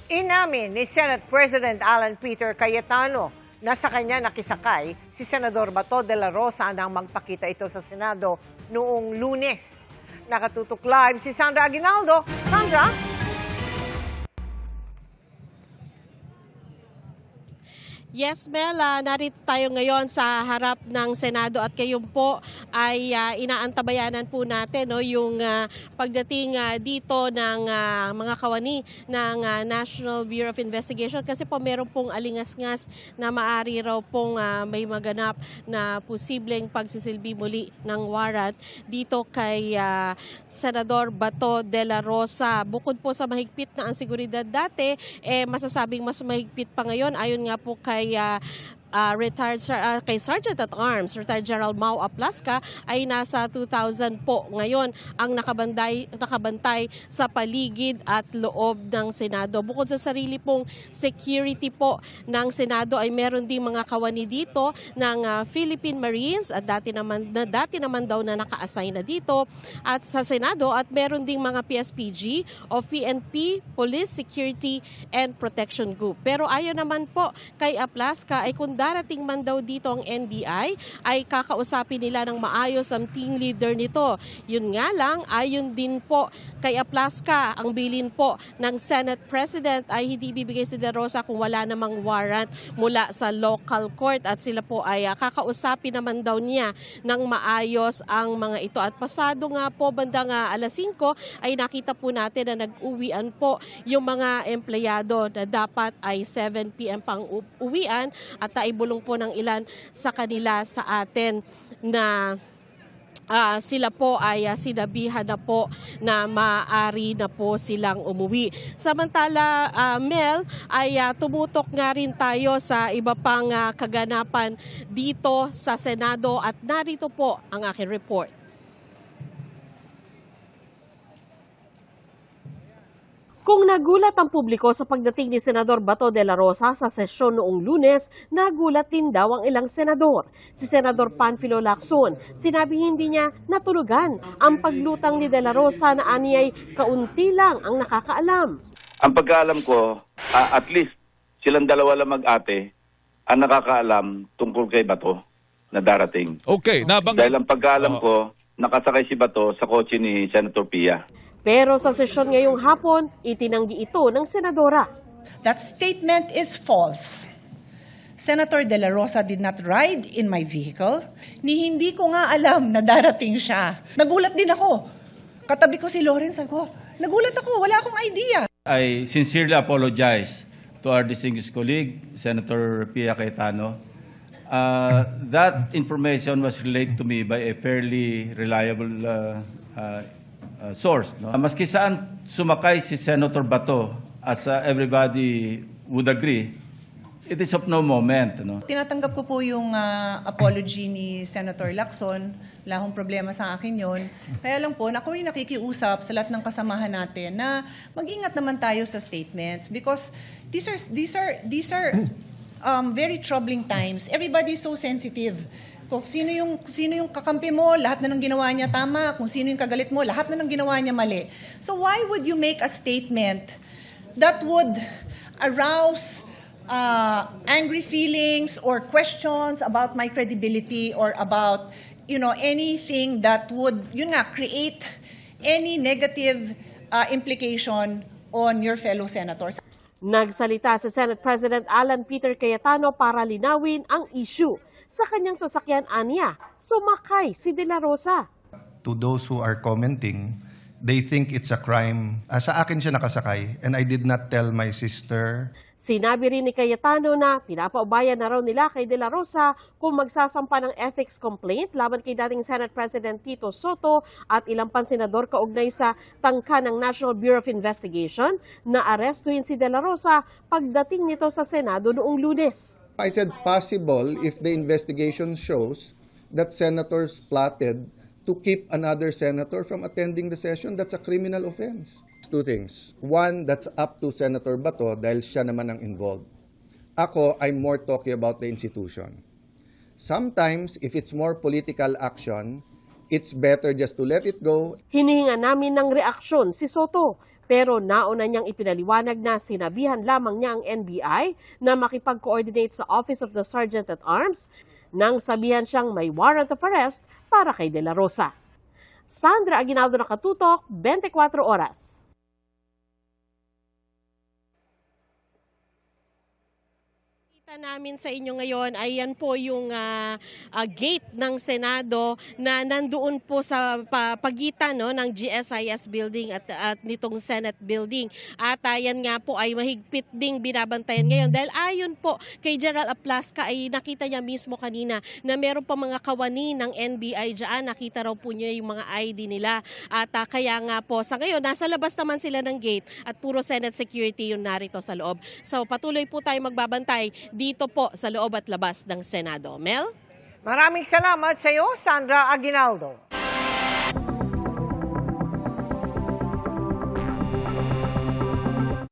Inamin ni Senate President Alan Peter Cayetano na sa kanya nakisakay si Senador Bato de la Rosa nang magpakita ito sa Senado noong Lunes. Nakatutok live si Sandra Aguinaldo. Sandra? Yes, Mel, narito tayo ngayon sa harap ng Senado at kayo po ay inaantabayanan po natin yung pagdating dito ng mga kawani ng National Bureau of Investigation kasi po meron pong alingas-ngas na maari raw pong may maganap na posibleng pagsisilbi muli ng warrant dito kay Senador Bato de la Rosa. Bukod po sa mahigpit na ang seguridad dati, masasabing mas mahigpit pa ngayon ayon nga po kay kay Sergeant at Arms, retired General Mau Aplasca, ay nasa 2,000 po ngayon ang nakabantay sa paligid at loob ng Senado. Bukod sa sarili pong security po ng Senado ay meron ding mga kawani dito ng Philippine Marines at dati naman daw na naka-assign na dito at sa Senado at meron ding mga PSPG o PNP, Police Security and Protection Group. Pero ayon naman po kay Aplasca ay kung darating man daw dito ang NBI, ay kakausapin nila ng maayos ang team leader nito. Yun nga lang, ayon din po kay Aplasca, ang bilin po ng Senate President ay hindi bibigay si De Rosa kung wala namang warrant mula sa local court at sila po ay kakausapin naman daw niya ng maayos ang mga ito. At pasado nga po bandang alas 5 ay nakita po natin na nag-uwian po yung mga empleyado na dapat ay 7 p.m. pang uwian at naibulong po ng ilan sa kanila sa atin na sila po ay sinabihan na po na maaari na po silang umuwi. Samantala, Mel, ay tumutok nga rin tayo sa iba pang kaganapan dito sa Senado at narito po ang aking report. Kung nagulat ang publiko sa pagdating ni Senador Bato de la Rosa sa sesyon noong Lunes, nagulat din daw ang ilang senador. Si Senador Panfilo Lacson, sinabing hindi niya natulugan ang paglutang ni de la Rosa na aniyay kaunti lang ang nakakaalam. Ang pagkaalam ko, at least silang dalawa lang mag-ate ang nakakaalam tungkol kay Bato na darating. Okay, Dahil ang pagkaalam ko, nakasakay si Bato sa kotse ni Senator Pia. Pero sa sesyon ngayong hapon, itinanggi ito ng senadora. That statement is false. Senator De La Rosa did not ride in my vehicle. Hindi ko nga alam na darating siya. Nagulat din ako. Katabi ko si Lawrence, ako. Nagulat ako, wala akong idea. I sincerely apologize to our distinguished colleague, Senator Pia Cayetano. That information was relayed to me by a fairly reliable source. No? Maski saan sumakay si Senator Bato, as everybody would agree, it is of no moment. No? Tinatanggap ko po yung apology ni Senator Lacson. Wala akong problema sa akin yon. Kaya lang po, ako yung nakikiusap sa lahat ng kasamahan natin na mag-ingat naman tayo sa statements because these are very troubling times. Everybody is so sensitive. Kung sino yung kakampi mo, lahat na ng ginawa niya tama. Kung sino yung kagalit mo, lahat na ng ginawa niya mali. So why would you make a statement that would arouse angry feelings or questions about my credibility or about anything that would create any negative implication on your fellow senators? Nagsalita si Senate President Alan Peter Cayetano para linawin ang issue. Sa kanyang sasakyan aniya, sumakay si De La Rosa. To those who are commenting, they think it's a crime. Sa akin siya nakasakay and I did not tell my sister. Sinabi rin ni Cayetano na pinapaubayan na raw nila kay De La Rosa kung magsasampa ng ethics complaint laban kay dating Senate President Tito Soto at ilang pang senador kaugnay sa tangka ng National Bureau of Investigation na arestuhin si De La Rosa pagdating nito sa Senado noong Lunes. I said possible if the investigation shows that senators plotted to keep another senator from attending the session. That's a criminal offense. Two things. One, that's up to Senator Bato dahil siya naman ang involved. Ako, I'm more talking about the institution. Sometimes, if it's more political action, it's better just to let it go. Hinihinga namin ng reaksyon si Soto. Pero nauna niyang ipinaliwanag na sinabihan lamang niya ang NBI na makipag-coordinate sa Office of the Sergeant at Arms nang sabihan siyang may warrant of arrest para kay De La Rosa. Sandra Aguinaldo, Nakatutok, 24 Oras. Namin sa inyo ngayon ay yan po yung gate ng Senado na nandoon po sa pagitan ng GSIS building at nitong Senate building. At yan nga po ay mahigpit ding binabantayan ngayon dahil ayon po kay General Aplasca ay nakita niya mismo kanina na meron pa mga kawani ng NBI dyan. Nakita raw po niya yung mga ID nila. At kaya nga po sa ngayon nasa labas naman sila ng gate at puro Senate security yung narito sa loob. So patuloy po tayo magbabantay dito po sa loob at labas ng Senado. Mel? Maraming salamat sa iyo, Sandra Aguinaldo.